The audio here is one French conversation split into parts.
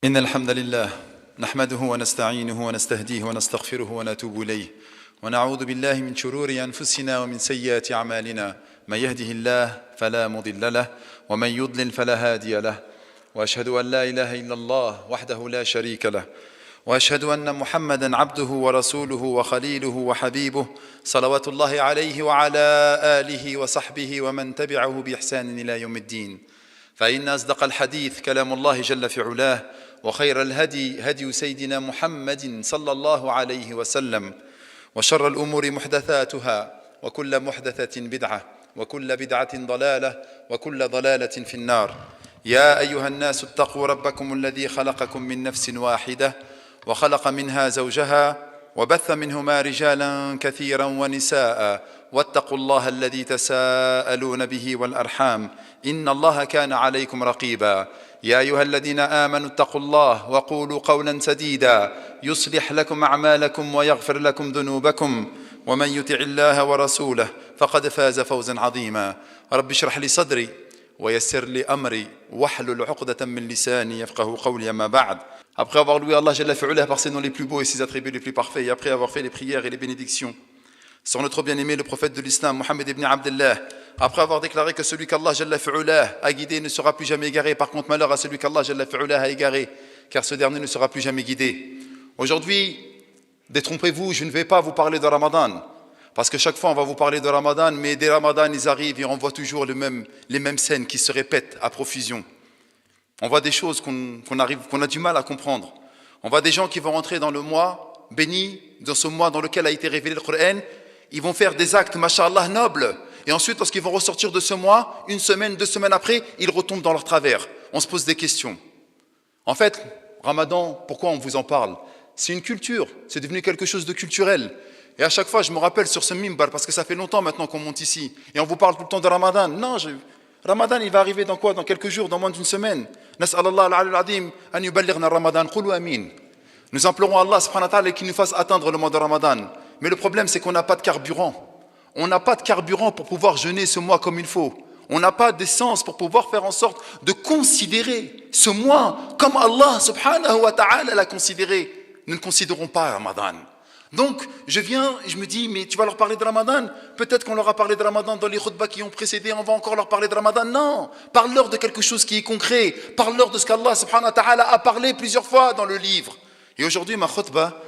إن الحمد لله نحمده ونستعينه ونستهديه ونستغفره ونتوب إليه ونعوذ بالله من شرور أنفسنا ومن سيئات أعمالنا من يهده الله فلا مضل له ومن يضلل فلا هادي له وأشهد أن لا إله إلا الله وحده لا شريك له وأشهد أن محمدًا عبده ورسوله وخليله وحبيبه صلوات الله عليه وعلى آله وصحبه ومن تبعه بإحسان إلى يوم الدين فإن أصدق الحديث كلام الله جل في علاه وخير الهدي هدي سيدنا محمد صلى الله عليه وسلم وشر الأمور محدثاتها وكل محدثة بدعة وكل بدعة ضلالة وكل ضلالة في النار يا أيها الناس اتقوا ربكم الذي خلقكم من نفس واحدة وخلق منها زوجها وبث منهما رجالا كثيرا ونساء واتقوا الله الذي تساءلون به والأرحام إن الله كان عليكم رقيبا يا أيها الذين آمنوا اتقوا الله وقولوا قولا سديدا يصلح لكم أعمالكم ويغفر لكم ذنوبكم ومن يطع الله ورسوله فقد فاز فوزا عظيما رب اشرح لي صدري ويسر لي أمري واحلل عقدة من لساني يفقه قولي أما بعد. Après avoir loué Allah Jalla fi'ulah par ses noms les plus beaux et ses attributs les plus parfaits, et après avoir fait les prières et les bénédictions sur notre bien-aimé, le prophète de l'islam, Mohammed ibn Abdullah, après avoir déclaré que celui qu'Allah Jalla fi'ulah a guidé ne sera plus jamais égaré, par contre malheur à celui qu'Allah Jalla fi'ulah a égaré, car ce dernier ne sera plus jamais guidé. Aujourd'hui, détrompez-vous, je ne vais pas vous parler de Ramadan, parce que chaque fois on va vous parler de Ramadan, mais dès Ramadan ils arrivent et on voit toujours les mêmes scènes qui se répètent à profusion. On voit des choses qu'on a du mal à comprendre. On voit des gens qui vont rentrer dans le mois béni, dans ce mois dans lequel a été révélé le Coran. Ils vont faire des actes, masha'Allah, nobles. Et ensuite, lorsqu'ils vont ressortir de ce mois, une semaine, 2 semaines après, ils retombent dans leur travers. On se pose des questions. En fait, Ramadan, pourquoi on vous en parle? C'est une culture, c'est devenu quelque chose de culturel. Et à chaque fois, je me rappelle sur ce mimbar, parce que ça fait longtemps maintenant qu'on monte ici, et on vous parle tout le temps de Ramadan. Non, Ramadan, il va arriver dans quoi? Dans quelques jours, dans moins d'une semaine. Nas'alallah al-'aliyyul 'azim an yuballighna Ramadan. Qulu amin. Nous implorons Allah subhanahu wa ta'ala qu'il nous fasse atteindre le mois de Ramadan. Mais le problème, c'est qu'on n'a pas de carburant. On n'a pas de carburant pour pouvoir jeûner ce mois comme il faut. On n'a pas d'essence pour pouvoir faire en sorte de considérer ce mois comme Allah subhanahu wa ta'ala l'a considéré. Nous ne considérons pas Ramadan. Donc, je viens et je me dis, mais tu vas leur parler de Ramadan? Peut-être qu'on leur a parlé de Ramadan dans les khutbahs qui ont précédé, on va encore leur parler de Ramadan. Non, parle-leur de quelque chose qui est concret. Parle-leur de ce qu'Allah subhanahu wa ta'ala a parlé plusieurs fois dans le livre. Et aujourd'hui, ma khutbah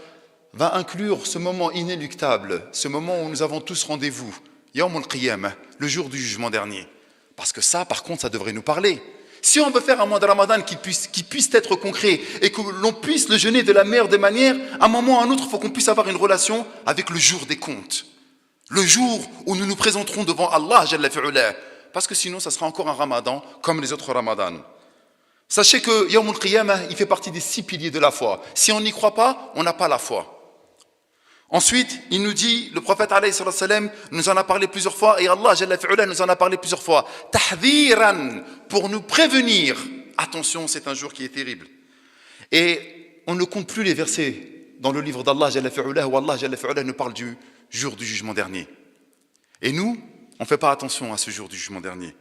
va inclure ce moment inéluctable, ce moment où nous avons tous rendez-vous, Yawm al-Qiyamah, le jour du jugement dernier. Parce que ça, par contre, ça devrait nous parler. Si on veut faire un mois de Ramadan qui puisse être concret et que l'on puisse le jeûner de la meilleure des manières, à un moment ou à un autre, il faut qu'on puisse avoir une relation avec le jour des comptes. Le jour où nous nous présenterons devant Allah Jalla fi'ulah. Parce que sinon, ça sera encore un Ramadan comme les autres Ramadans. Sachez que Yawm al-Qiyamah, il fait partie des 6 piliers de la foi. Si on n'y croit pas, on n'a pas la foi. Ensuite, il nous dit, le prophète alayhi salam nous en a parlé plusieurs fois et Allah Jalla fi'ulah nous en a parlé plusieurs fois. Tahdhiran, pour nous prévenir. Attention, c'est un jour qui est terrible. Et on ne compte plus les versets dans le livre d'Allah Jalla fi'ulah où Allah Jalla fi'ulah nous parle du jour du jugement dernier. Et nous, on ne fait pas attention à ce jour du jugement dernier.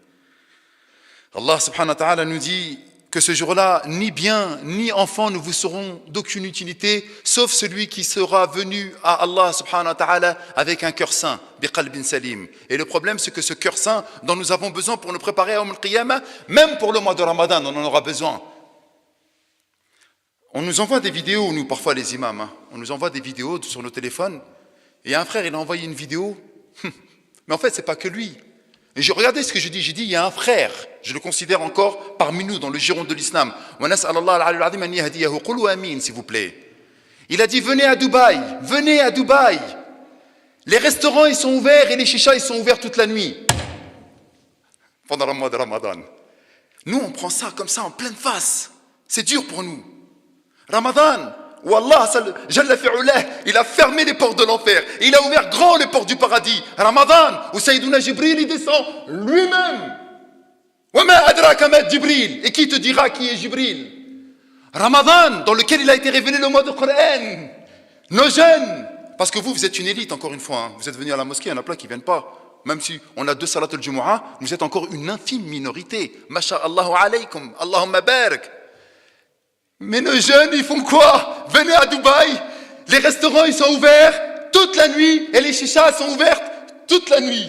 Allah subhanahu wa ta'ala nous dit que ce jour-là, ni bien, ni enfant ne vous seront d'aucune utilité, sauf celui qui sera venu à Allah subhanahu wa ta'ala avec un cœur sain, biqalbin salim. Et le problème, c'est que ce cœur sain dont nous avons besoin pour nous préparer à Yawm al-Qiyamah, même pour le mois de Ramadan, on en aura besoin. On nous envoie des vidéos, nous, parfois les imams, on nous envoie des vidéos sur nos téléphones, et un frère, il a envoyé une vidéo, mais en fait, c'est pas que lui. Et regardez ce que je dis, j'ai dit, il y a un frère, je le considère encore parmi nous dans le giron de l'islam. S'il vous plaît. Il a dit, venez à Dubaï, venez à Dubaï. Les restaurants, ils sont ouverts et les chichas, ils sont ouverts toute la nuit. Pendant le mois de Ramadan. Nous, on prend ça comme ça en pleine face. C'est dur pour nous. Ramadan, où Allah, Jalla fi'ulah, il a fermé les portes de l'enfer. Et il a ouvert grand les portes du paradis. Ramadan, où Sayyiduna Jibril, il descend lui-même. Wama adraka ma Jibril. Et qui te dira qui est Jibril? Ramadan, dans lequel il a été révélé le mot de Coran. Nos jeunes, parce que vous êtes une élite, encore une fois. Vous êtes venus à la mosquée, il y en a plein qui ne viennent pas. Même si on a 2 salat al-Jumu'ah, vous êtes encore une infime minorité. Masha'Allahu alaykum, Allahumma barak. Mais nos jeunes, ils font quoi? Venez à Dubaï, les restaurants, ils sont ouverts toute la nuit et les chichas sont ouvertes toute la nuit.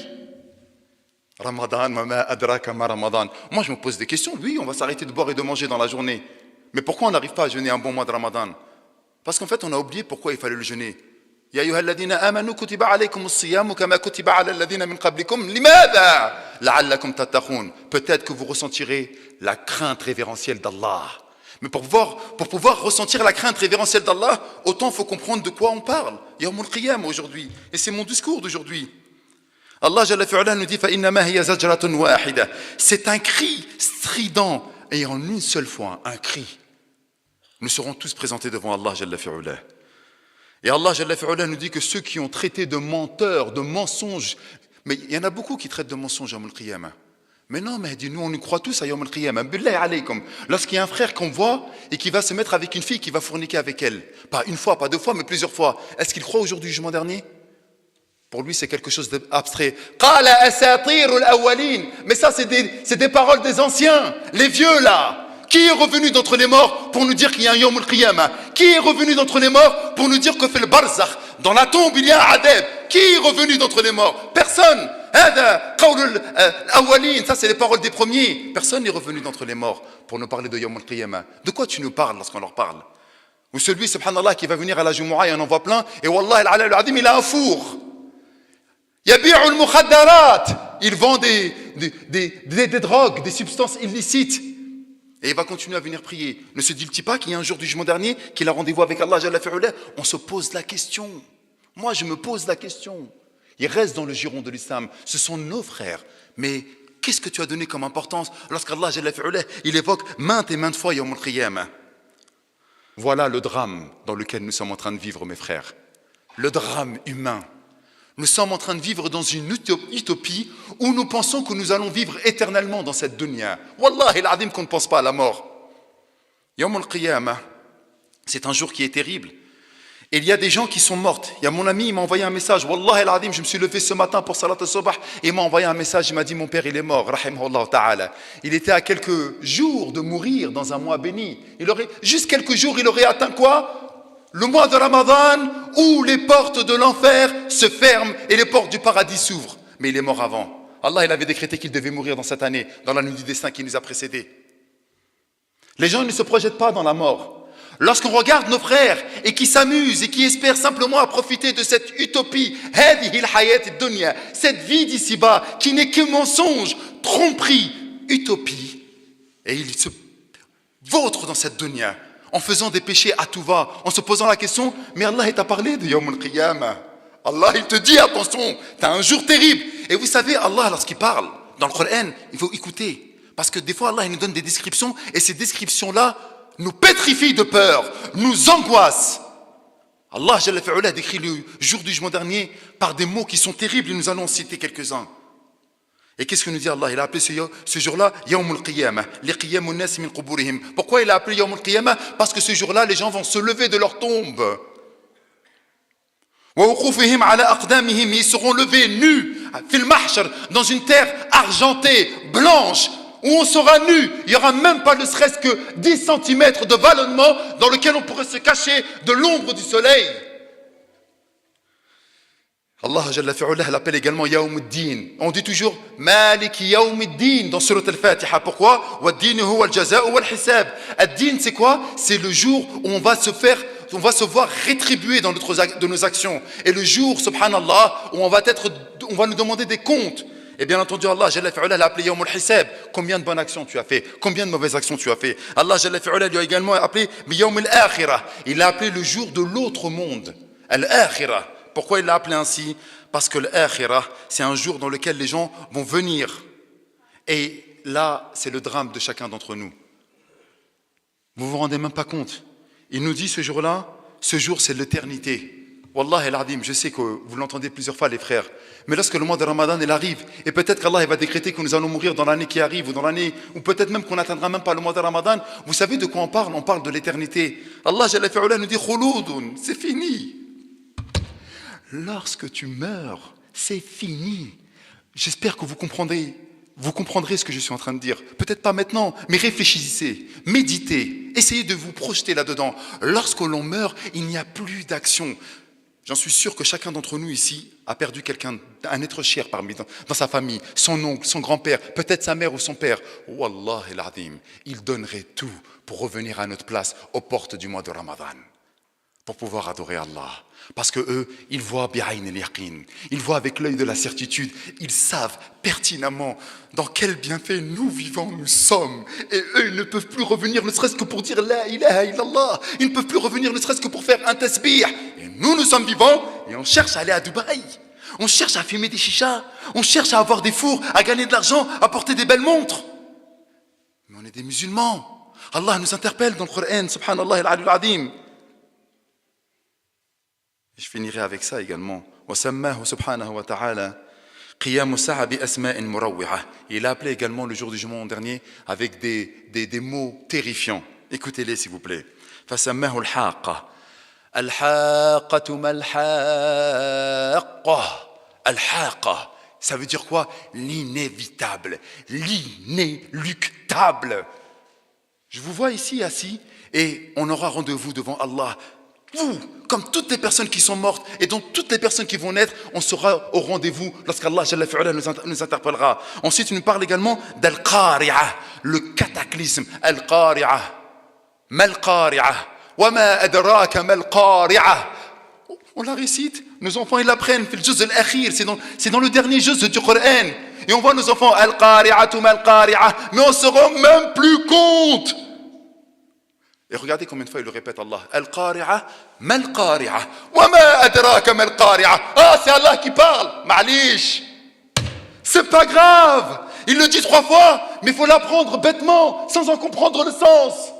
Ramadan, mama adraka ma Ramadan. Moi, je me pose des questions. Oui, on va s'arrêter de boire et de manger dans la journée. Mais pourquoi on n'arrive pas à jeûner un bon mois de Ramadan? Parce qu'en fait, on a oublié pourquoi il fallait le jeûner. Ya ayyuhalladhina amanu kutiba alaykumus siyamu kama kutiba ala alladhina min qablikum limadha la'allakum tattaqun. Peut-être que vous ressentirez la crainte révérentielle d'Allah. Mais pour pouvoir ressentir la crainte révérentielle d'Allah, autant il faut comprendre de quoi on parle. Yawmul Qiyam aujourd'hui. Et c'est mon discours d'aujourd'hui. Allah Jalla fi'ala nous dit فَإِنَّمَا هِيَ زَجْرَةٌ وَاحِدَةٌ. C'est un cri strident et en une seule fois, un cri. Nous serons tous présentés devant Allah Jalla fi'ala. Et Allah Jalla fi'ala nous dit que ceux qui ont traité de menteurs, de mensonges, mais il y en a beaucoup qui traitent de mensonges à Yawmul Qiyamah. Mais non, mais dis-nous, on y croit tous à Yawm al-Qiyamah. Billahi alaykum. Lorsqu'il y a un frère qu'on voit et qui va se mettre avec une fille qui va forniquer avec elle, pas une fois, pas deux fois, mais plusieurs fois, est-ce qu'il croit aujourd'hui au jugement dernier? Pour lui, c'est quelque chose d'abstrait. Qala asatirul awwalin. Mais ça, c'est des paroles des anciens, les vieux là. Qui est revenu d'entre les morts pour nous dire qu'il y a un Yawm al-Qiyamah? Qui est revenu d'entre les morts pour nous dire que fait le barzakh? Dans la tombe, il y a un adab. Qui est revenu d'entre les morts? Personne. Ça c'est les paroles des premiers. Personne n'est revenu d'entre les morts pour nous parler de Yawm al-Qiyamah. De quoi tu nous parles lorsqu'on leur parle? Ou celui, subhanallah, qui va venir à la Jumu'ah, il en envoie plein, et wallah al-adim, il a un four. Yabi'ul mukhaddarat. Il vend des drogues, des substances illicites. Et il va continuer à venir prier. Ne se dit-il pas qu'il y a un jour du jugement dernier, qu'il a rendez-vous avec Allah Jalla fi'ala? On se pose la question. Moi, je me pose la question. Ils restent dans le giron de l'islam. Ce sont nos frères. Mais qu'est-ce que tu as donné comme importance lorsqu'Allah Jalla fi'ala, il évoque maintes et maintes fois Yawm al-Qiyamah? Voilà le drame dans lequel nous sommes en train de vivre, mes frères. Le drame humain. Nous sommes en train de vivre dans une utopie où nous pensons que nous allons vivre éternellement dans cette dunya. Wallahi al-adim qu'on ne pense pas à la mort. Yawm al-Qiyamah, c'est un jour qui est terrible. Et il y a des gens qui sont mortes. Il y a mon ami, il m'a envoyé un message. Wallahi al-adim, je me suis levé ce matin pour Salat al-Subah et il m'a envoyé un message. Il m'a dit, mon père, il est mort. Rahimahullah ta'ala. Il était à quelques jours de mourir dans un mois béni. Juste quelques jours, il aurait atteint quoi? Le mois de Ramadan où les portes de l'enfer se ferment et les portes du paradis s'ouvrent. Mais il est mort avant. Allah, il avait décrété qu'il devait mourir dans cette année, dans la nuit du destin qui nous a précédés. Les gens ne se projettent pas dans la mort. Lorsqu'on regarde nos frères et qui s'amusent et qui espèrent simplement à profiter de cette utopie, cette vie d'ici-bas qui n'est que mensonge, tromperie, utopie, et ils se vautrent dans cette dunya en faisant des péchés à tout va, en se posant la question, mais Allah il t'a parlé de Yawm al-Qiyamah. Allah il te dit attention, tu as un jour terrible. Et vous savez, Allah lorsqu'il parle dans le Coran, il faut écouter. Parce que des fois Allah il nous donne des descriptions et ces descriptions-là nous pétrifient de peur, nous angoissent. Allah Jalla fi'ala décrit le jour du jugement dernier par des mots qui sont terribles et nous allons en citer quelques-uns. Et qu'est-ce que nous dit Allah? Il a appelé ce jour-là Yawm al-Qiyamah. Liqiyamun nas min quburihim. Pourquoi il a appelé Yawm al-Qiyamah? Parce que ce jour-là, les gens vont se lever de leur tombe. Wa wuqufihim ala aqdamihim. Ils seront levés nus fil mahshar, dans une terre argentée, blanche, où on sera nu. Il n'y aura même pas ne serait-ce que 10 cm de vallonnement dans lequel on pourrait se cacher de l'ombre du soleil. Allah Jalla fi'ala l'appelle également Yawm al-Din. On dit toujours Malik Yawm al-Din dans Surat al-Fatiha. Pourquoi? Wa-d-din huwa al-jaza'u wal-hisab. Ad-Din c'est quoi? C'est le jour où on va se voir rétribuer de nos actions. Et le jour, subhanallah, où on va nous demander des comptes. Et bien entendu, Allah Jalla fi'ala l'a appelé Yawm al-Hisab. Combien de bonnes actions tu as fait? Combien de mauvaises actions tu as fait? Allah Jalla fi'ala lui a également appelé Yawm al-Akhirah. Il l'a appelé le jour de l'autre monde. Al-Akhirah. Pourquoi il l'a appelé ainsi? Parce que l'Akhirah, c'est un jour dans lequel les gens vont venir. Et là, c'est le drame de chacun d'entre nous. Vous vous rendez même pas compte. Il nous dit ce jour-là, ce jour c'est l'éternité. Wallah el-Adim, je sais que vous l'entendez plusieurs fois les frères. Mais lorsque le mois de Ramadan il arrive, et peut-être qu'Allah va décréter que nous allons mourir dans l'année qui arrive, ou dans l'année, ou peut-être même qu'on n'atteindra même pas le mois de Ramadan, vous savez de quoi on parle? On parle de l'éternité. Allah Jalla fi'ala nous dit khouloudun, c'est fini. Lorsque tu meurs, c'est fini. J'espère que vous comprendrez vous comprendrez ce que je suis en train de dire. Peut-être pas maintenant, mais réfléchissez, méditez, essayez de vous projeter là-dedans. Lorsque l'on meurt, il n'y a plus d'action. J'en suis sûr que chacun d'entre nous ici a perdu quelqu'un, un être cher dans sa famille, son oncle, son grand-père, peut-être sa mère ou son père. Wallah el-Azim, il donnerait tout pour revenir à notre place aux portes du mois de Ramadan, pour pouvoir adorer Allah. Parce que eux, ils voient bi'ayn al-yaqin, ils voient avec l'œil de la certitude, ils savent pertinemment dans quel bienfait nous vivants nous sommes. Et eux, ils ne peuvent plus revenir ne serait-ce que pour dire la ilaha illallah. Ils ne peuvent plus revenir ne serait-ce que pour faire un tasbih. Et nous sommes vivants et on cherche à aller à Dubaï. On cherche à fumer des chichas. On cherche à avoir des fours, à gagner de l'argent, à porter des belles montres. Mais on est des musulmans. Allah nous interpelle dans le Coran, subhanallah al-ali al-azim. Je finirai avec ça également. وَسَمَّاهُ سُبْحَانَهُ وَتَعَالَى قِيَامُ السَّاعَةِ بِأَسْمَاءٍ مُرَوِّعَةٍ. Il a appelé également le jour du jugement dernier avec des mots terrifiants. Écoutez-les s'il vous plaît. فَسَمَّاهُ الْحَاقَّةِ الْحَاقَّةُ مَا الْحَاقَّةُ. Al-Haqa, ça veut dire quoi? L'inévitable, l'inéluctable. Je vous vois ici assis et on aura rendez-vous devant Allah. Vous, comme toutes les personnes qui sont mortes et dont toutes les personnes qui vont naître, on sera au rendez-vous lorsqu'Allah Jalla fi'ala nous interpellera. Ensuite, il nous parle également d'Al-Qari'ah, le cataclysme. Al-Qari'ah, Mal-Qari'ah, wa ma adraka Mal-Qari'ah. On la récite, nos enfants ils l'apprennent, fait le juz al-akhir, c'est dans le dernier juz du Coran. Et on voit nos enfants Al-Qari'ah, Mal-Qari'ah, mais on ne se rend même plus compte. Et regardez combien de fois il le répète Allah. Al-Qari'ah, Mal-Qari'ah. Wa ma adraka Mal-Qari'ah. Ah, c'est Allah qui parle. Ma'lish. C'est pas grave. Il le dit 3 fois, mais il faut l'apprendre bêtement, sans en comprendre le sens.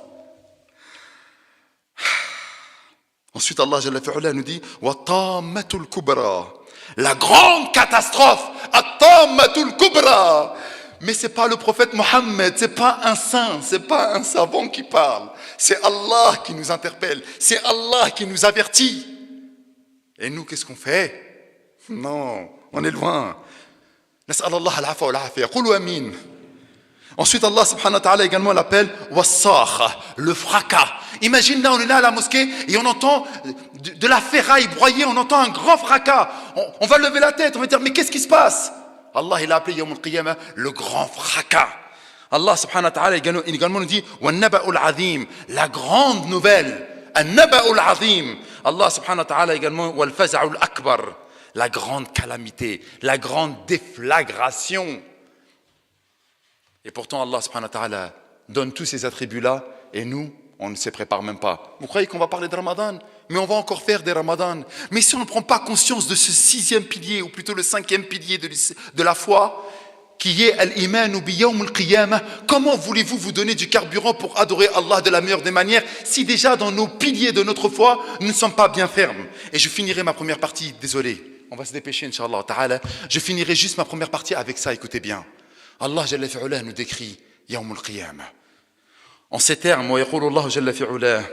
Ensuite, Allah Jalla fi'ala nous dit Wa tammatul kubra. La grande catastrophe. At-tammatul kubra. Mais ce n'est pas le prophète Mohammed, ce n'est pas un saint, ce n'est pas un savant qui parle. C'est Allah qui nous interpelle, c'est Allah qui nous avertit. Et nous, qu'est-ce qu'on fait? Non, on est loin. Nas'al Allah al-afa wa al-afiya. Qulu amin. Ensuite, Allah subhanahu wa ta'ala également l'appelle Wassakha, le fracas. Imagine là, on est là à la mosquée et on entend de la ferraille broyer, on entend un grand fracas. On va lever la tête, on va dire mais qu'est-ce qui se passe? Allah il a appelé Yawm al-Qiyamah le grand fracas. Allah subhanahu wa ta'ala également nous dit وَالنَّبَأُ الْعَظِيمُ, la grande nouvelle. النَّبَأُ الْعَظِيمُ. Allah subhanahu wa ta'ala également وَالْفَزَعُ الْأَكْبَرُ, la grande calamité, la grande déflagration. Et pourtant Allah subhanahu wa ta'ala donne tous ces attributs-là et nous, on ne se prépare même pas. Vous croyez qu'on va parler de Ramadan? Mais on va encore faire des Ramadans. Mais si on ne prend pas conscience de ce 6e pilier, ou plutôt le 5e pilier de la foi, qui est Al-Imanu bi Yawm al-Qiyamah, comment voulez-vous vous donner du carburant pour adorer Allah de la meilleure des manières, si déjà dans nos piliers de notre foi, nous ne sommes pas bien fermes? Et je finirai ma première partie, désolé, on va se dépêcher, Inch'Allah ta'ala. Je finirai juste ma première partie avec ça, écoutez bien. Allah Jalla fi'ala nous décrit Yawm al-Qiyamah. En ces termes, ويقول الله جل في علاه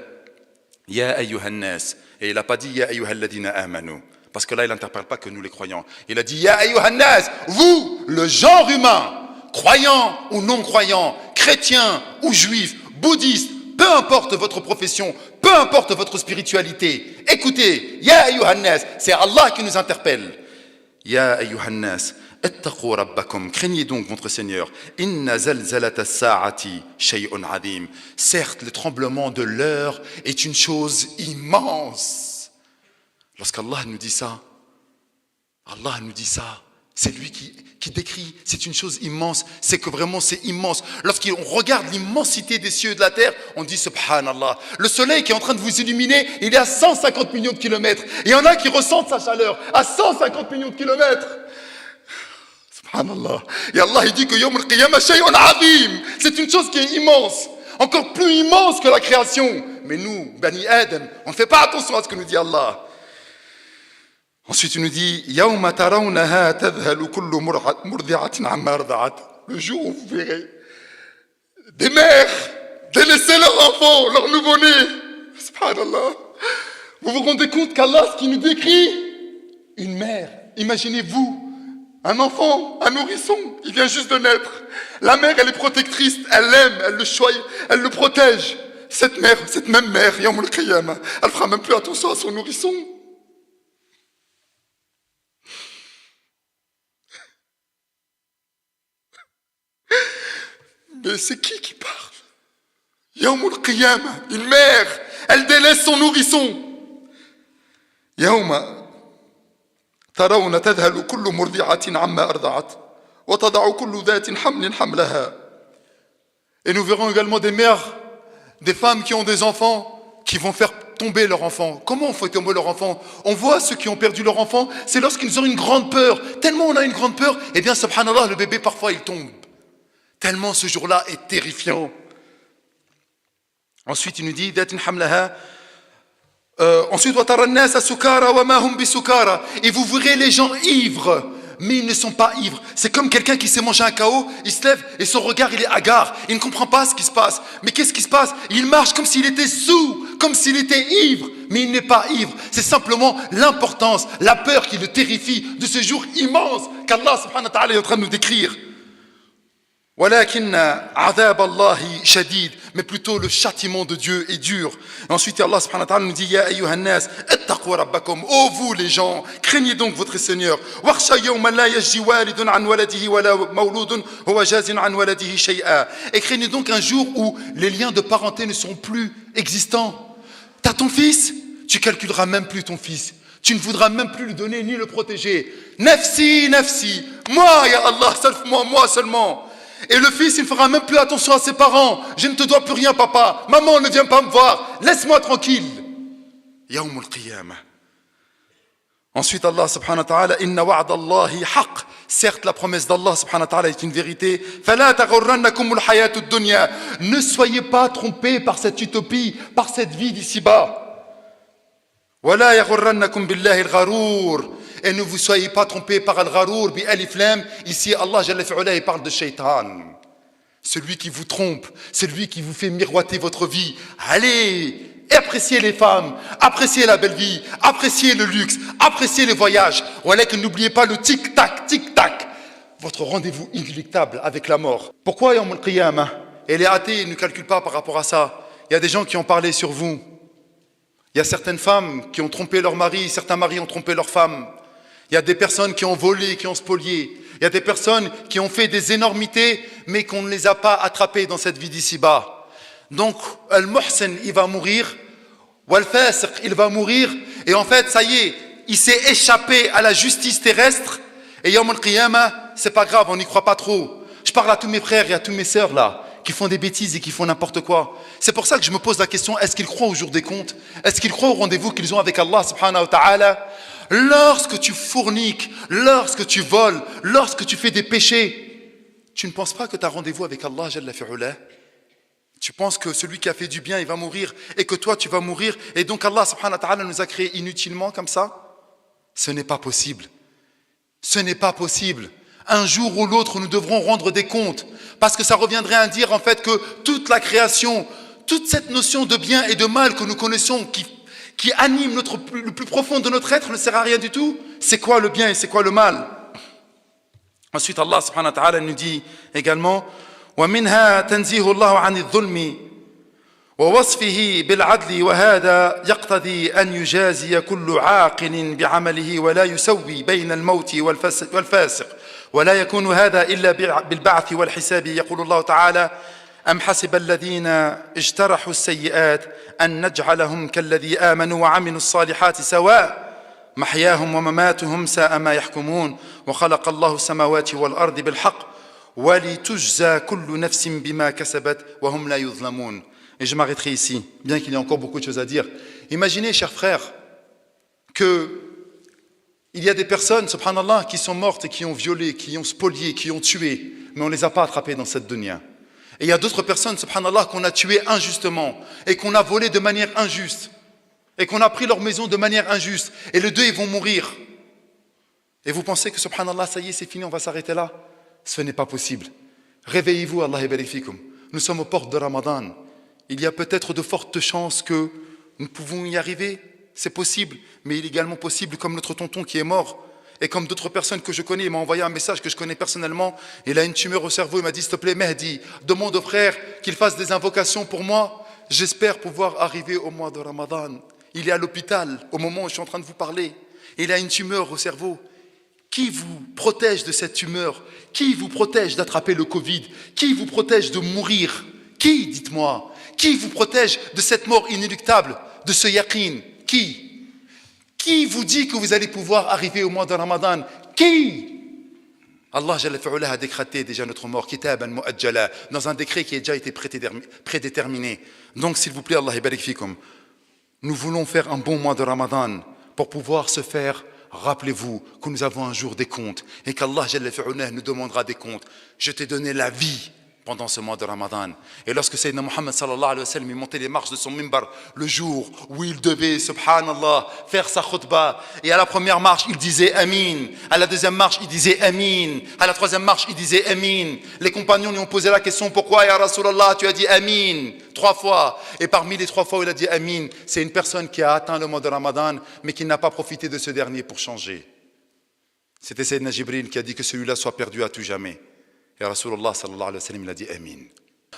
يا أيها الناس. Et il n'a pas dit يا أيها الذين آمنوا, parce que là il n'interpelle pas que nous les croyants. Il a dit يا أيها الناس, vous, le genre humain, croyants ou non croyants, chrétiens ou juifs, bouddhistes, peu importe votre profession, peu importe votre spiritualité, écoutez, يا أيها الناس, c'est Allah qui nous interpelle. يا أيها الناس اتقوا ربكم, craignez donc votre Seigneur. Inna zalzalata as-sa'ati shay'un 'azim. Certes, le tremblement de l'heure est une chose immense. Lorsqu'Allah nous dit ça, c'est lui qui décrit, c'est une chose immense, c'est que vraiment c'est immense. Lorsqu'on regarde l'immensité des cieux et de la terre, on dit subhanallah. Le soleil qui est en train de vous illuminer, il est à 150 millions de kilomètres. Et il y en a qui ressentent sa chaleur à 150 millions de kilomètres. Subhanallah. Et Allah il dit que Yawm al-Qiyamah shay'un 'azim, c'est une chose qui est immense, encore plus immense que la création. Mais nous, Bani Adam, on ne fait pas attention à ce que nous dit Allah. Ensuite il nous dit Yawma tarawnaha tadhhalu kullu murdi'atin 'amma arda'at. Le jour où vous verrez des mères délaisser leurs enfants, leurs nouveau-nés. Subhanallah. Vous vous rendez compte qu'Allah, ce qui nous décrit, une mère, imaginez-vous Un enfant, un nourrisson, il vient juste de naître. La mère, elle est protectrice, elle l'aime, elle le choisit, elle le protège. Cette mère, cette même mère, Yawm al-Qiyamah, elle fera même plus attention à son nourrisson. Mais c'est qui parle? Yawm al-Qiyamah, une mère, elle délaisse son nourrisson. Yawma ترون تذهل كل مرضعة عما أرضعت وتضع كل ذات حمل حملها. Et nous verrons également des mères, des femmes qui ont des enfants, qui vont faire tomber leur enfant. Comment on fait tomber leur enfant? On voit ceux qui ont perdu leur enfant, c'est lorsqu'ils ont une grande peur. Tellement on a une grande peur, eh bien, subhanallah, le bébé parfois il tombe. Tellement ce jour-là est terrifiant. Ensuite, il nous dit, ذات حملها. Ensuite, et vous verrez les gens ivres, mais ils ne sont pas ivres. C'est comme quelqu'un qui s'est mangé un KO, il se lève et son regard il est hagard, il ne comprend pas ce qui se passe. Mais qu'est-ce qui se passe? Il marche comme s'il était saoul, comme s'il était ivre, mais il n'est pas ivre. C'est simplement l'importance, la peur qui le terrifie de ce jour immense qu'Allah subhanahu wa ta'ala est en train de nous décrire. ولكن عذاب الله شديد, mais plutôt le châtiment de Dieu est dur. Et ensuite Allah subhanahu wa ta'ala nous dit يا أيها الناس اتقوا ربكم, ô vous les gens, craignez donc votre Seigneur. واخشى يوما لا يجزي والد عن ولده ولا مولود هو جاز عن ولده شيئا. Et craignez donc un jour où les liens de parenté ne seront plus existants. T'as ton fils, tu calculeras même plus ton fils. Tu ne voudras même plus lui donner ni le protéger. Nafsi, nafsi, moi ya Allah, moi seulement. Et le fils, il ne fera même plus attention à ses parents. Je ne te dois plus rien, papa. Maman, ne viens pas me voir. Laisse-moi tranquille. Yawm al-Qiyamah. Ensuite, Allah subhanahu wa ta'ala, Inna wa'd Allahi haqq. Certes, la promesse d'Allah subhanahu wa ta'ala est une vérité. Fala taghurrannakum al-hayatu ad-dunya. Ne soyez pas trompés par cette utopie, par cette vie d'ici-bas. Wala yaghurrannakum billahi al-gharour. Et ne vous soyez pas trompés par Al-Gharour, bi Alif Lam. Ici, Allah Jalla fi'ala, il parle de Shaitan. Celui qui vous trompe, celui qui vous fait miroiter votre vie. Allez, appréciez les femmes, appréciez la belle vie, appréciez le luxe, appréciez les voyages. Voilà que n'oubliez pas le tic-tac, tic-tac. Votre rendez-vous inéluctable avec la mort. Pourquoi Yawm al-Qiyamah? Et les athées ne calculent pas par rapport à ça. Il y a des gens qui ont parlé sur vous. Il y a certaines femmes qui ont trompé leur mari, certains maris ont trompé leurs femmes. Il y a des personnes qui ont volé, qui ont spolié. Il y a des personnes qui ont fait des énormités, mais qu'on ne les a pas attrapées dans cette vie d'ici-bas. Donc, Al-Muhsin, il va mourir. Wal-Fasiq, il va mourir. Et en fait, ça y est, il s'est échappé à la justice terrestre. Et Yawm al-Qiyamah, c'est pas grave, on n'y croit pas trop. Je parle à tous mes frères et à toutes mes sœurs là, qui font des bêtises et qui font n'importe quoi. C'est pour ça que je me pose la question, est-ce qu'ils croient au jour des comptes? Est-ce qu'ils croient au rendez-vous qu'ils ont avec Allah subhanahu wa ta'ala? Lorsque tu fourniques, lorsque tu voles, lorsque tu fais des péchés, tu ne penses pas que tu as rendez-vous avec Allah Jalla fi'ula? Tu penses que celui qui a fait du bien, il va mourir et que toi tu vas mourir et donc Allah subhanahu wa ta'ala nous a créés inutilement comme ça? Ce n'est pas possible. Ce n'est pas possible. Un jour ou l'autre, nous devrons rendre des comptes parce que ça reviendrait à dire en fait que toute la création, toute cette notion de bien et de mal que nous connaissons qui anime le plus profond de notre être ne sert à rien du tout. C'est quoi le bien et c'est quoi le mal? Ensuite, Allah subhanahu wa ta'ala nous dit également وَمِنْهَا تَنْزِيهُ اللَّهُ عَنِ الظُّلْمِ وَوَصْفِهِ بِالْعَدْلِ وَهَذَا يَقْتَضِي أَنْ يُجَازِيَ كُلُّ عَاقِلٍ بِعَمَلِهِ وَلَا يُسَوِّي بَيْنَ الْمَوْتِ وَالْفَاسِقِ وَلَا يَكُونُ هَذَا إِلَّا بِالْبَعْثِ وَالْحِسَابِ يقول الله تعالى أم حسب الذين اجترحوا السيئات أن نجعلهم كالذي آمنوا وعملوا الصالحات سواء محياهم ومماتهم ساء ما يحكمون وخلق الله السماوات والأرض بالحق ولتجزى كل نفس بما كسبت وهم لا يظلمون. Et je m'arrêterai ici, bien qu'il y ait encore beaucoup de choses à dire. Imaginez, chers frères, qu'il y a des personnes, subhanallah, qui sont mortes et qui ont violé, qui ont spolié, qui ont tué, mais on ne les a pas attrapées dans cette dunya. Et il y a d'autres personnes, subhanallah, qu'on a tuées injustement et qu'on a volées de manière injuste et qu'on a pris leur maison de manière injuste. Et les deux, ils vont mourir. Et vous pensez que, subhanallah, ça y est, c'est fini, on va s'arrêter là? Ce n'est pas possible. Réveillez-vous, Allah yabarik fikum. Nous sommes aux portes de Ramadan. Il y a peut-être de fortes chances que nous pouvons y arriver. C'est possible. Mais il est également possible, comme notre tonton qui est mort, Et comme d'autres personnes que je connais, il m'a envoyé un message que je connais personnellement. Il a une tumeur au cerveau. Il m'a dit, s'il te plaît, Mehdi, demande au frère qu'il fasse des invocations pour moi. J'espère pouvoir arriver au mois de Ramadan. Il est à l'hôpital au moment où je suis en train de vous parler. Il a une tumeur au cerveau. Qui vous protège de cette tumeur? Qui vous protège d'attraper le Covid? Qui vous protège de mourir? Qui, dites-moi? Qui vous protège de cette mort inéluctable, de ce yaqin? Qui vous dit que vous allez pouvoir arriver au mois de Ramadan? Qui? Allah Jalla fi'ula a décrété déjà notre mort, kitaban mu'ajjala, dans un décret qui a déjà été prédéterminé. Donc s'il vous plaît, Allah barik fikum, nous voulons faire un bon mois de Ramadan pour pouvoir se faire, rappelez-vous que nous avons un jour des comptes et qu'Allah Jalla fi'ula nous demandera des comptes. Je t'ai donné la vie pendant ce mois de Ramadan. Et lorsque Sayyidina Muhammad sallallahu alayhi wa sallam montait les marches de son mimbar le jour où il devait, subhanallah, faire sa khutbah, et à la première marche il disait Amin, à la deuxième marche il disait Amin, à la troisième marche il disait Amin. Les compagnons lui ont posé la question, pourquoi ya Rasulallah tu as dit Amin 3 fois? Et parmi les 3 fois où il a dit Amin, c'est une personne qui a atteint le mois de Ramadan mais qui n'a pas profité de ce dernier pour changer. C'était Sayyidina Jibril qui a dit que celui-là soit perdu à tout jamais. Et Rasulullah sallallahu alayhi wa sallam, il a dit Amin.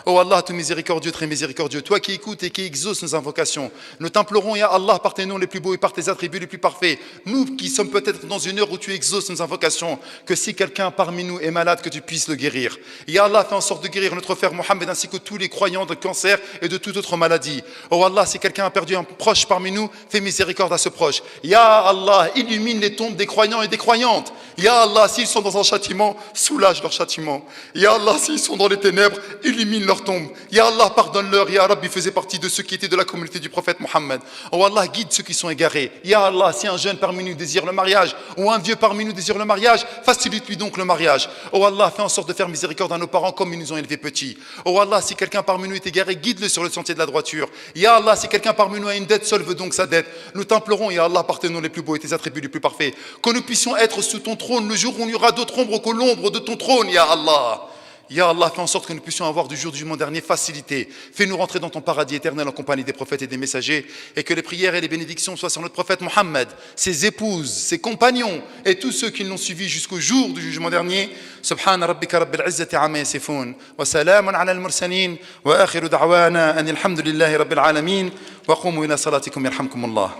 Oh Allah, tout miséricordieux, très miséricordieux, toi qui écoutes et qui exauces nos invocations, nous t'implorons, Ya Allah, par tes noms les plus beaux et par tes attributs les plus parfaits, nous qui sommes peut-être dans une heure où tu exauces nos invocations, que si quelqu'un parmi nous est malade, que tu puisses le guérir. Ya Allah, fais en sorte de guérir notre frère Mohammed ainsi que tous les croyants de cancer et de toute autre maladie. Oh Allah, si quelqu'un a perdu un proche parmi nous, fais miséricorde à ce proche. Ya Allah, illumine les tombes des croyants et des croyantes. Ya Allah, s'ils sont dans un châtiment, soulage leur châtiment. Ya Allah, s'ils sont dans les ténèbres, illumine leur tombe. Ya Allah, pardonne-leur. Ya Rabbi faisait partie de ceux qui étaient de la communauté du prophète Mohammed. Oh Allah, guide ceux qui sont égarés. Ya Allah, si un jeune parmi nous désire le mariage ou un vieux parmi nous désire le mariage, facilite-lui donc le mariage. Oh Allah, fais en sorte de faire miséricorde à nos parents comme ils nous ont élevés petits. Oh Allah, si quelqu'un parmi nous est égaré, guide-le sur le sentier de la droiture. Ya Allah, si quelqu'un parmi nous a une dette, solve donc sa dette. Nous t'implorons, Ya Allah, par tes noms les plus beaux et tes attributs les plus parfaits, que nous puissions être sous ton trône le jour où il n'y aura d'autre ombre que l'ombre de ton trône, Ya Allah. Ya Allah, fais en sorte que nous puissions avoir du jour du jugement dernier facilité. Fais-nous rentrer dans ton paradis éternel en compagnie des prophètes et des messagers, et que les prières et les bénédictions soient sur notre prophète Mohammed, ses épouses, ses compagnons et tous ceux qui l'ont suivi jusqu'au jour du jugement dernier. Subhana rabbika rabbil izzati amma yasifun wa salamun ala al-mursalin wa akhiru da'wana anil hamdulillahi rabbil alamin wa qumu ila salatikum yarhamkumullah.